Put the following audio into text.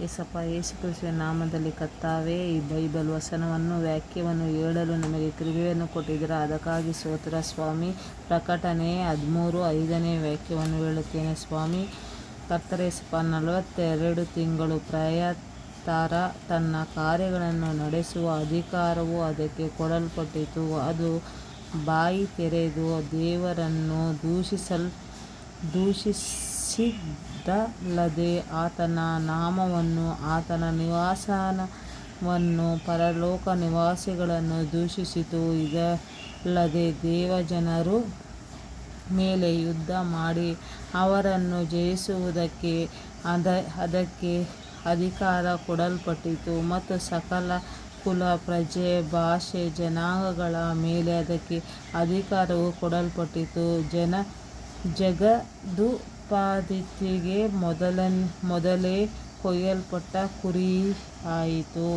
ಏಸಪ್ಪ ಯೇಸು ಕ್ರಿಸ್ತುವಿನ ನಾಮದಲ್ಲಿ ಕರ್ತಾವೇ, ಈ ಬೈಬಲ್ ವಚನವನ್ನು ವಾಕ್ಯವನ್ನು ಹೇಳಲು ನಮಗೆ ಕೃಪೆಯನ್ನು ಕೊಟ್ಟಿದ್ದೀರಾ, ಅದಕ್ಕಾಗಿ ಸ್ತೋತ್ರ ಸ್ವಾಮಿ. ಪ್ರಕಟಣೆ 13:5 ವಾಕ್ಯವನ್ನು ಹೇಳುತ್ತೇನೆ ಸ್ವಾಮಿ. ಕರ್ತರೇಸಪ್ಪ 42 ತಿಂಗಳು ಪ್ರಯತ್ನ ತನ್ನ ಕಾರ್ಯಗಳನ್ನು ನಡೆಸುವ ಅಧಿಕಾರವು ಅದಕ್ಕೆ ಕೊಡಲ್ಪಟ್ಟಿತು. ಅದು ಬಾಯಿ ತೆರೆದು ದೇವರನ್ನು ದೂಷಿಸಿದ್ದಲ್ಲದೆ ಆತನ ನಾಮವನ್ನು, ಆತನ ನಿವಾಸವನ್ನು, ಪರಲೋಕ ನಿವಾಸಿಗಳನ್ನು ದೂಷಿಸಿತು. ಇದಲ್ಲದೆ ದೇವಜನರ ಮೇಲೆ ಯುದ್ಧ ಮಾಡಿ ಅವರನ್ನು ಜಯಿಸುವುದಕ್ಕೆ ಅದಕ್ಕೆ ಅಧಿಕಾರ ಕೊಡಲ್ಪಟ್ಟಿತು. ಮತ್ತು ಸಕಲ ಕುಲ, ಪ್ರಜೆ, ಭಾಷೆ, ಜನಾಂಗಗಳ ಮೇಲೆ ಅದಕ್ಕೆ ಅಧಿಕಾರವು ಕೊಡಲ್ಪಟ್ಟಿತು. ಜಗದುತ್ಪತ್ತಿಗೆ ಮೊದಲೇ ಕೊಯ್ಯಲ್ಪಟ್ಟ ಕುರಿಯಾಯಿತು.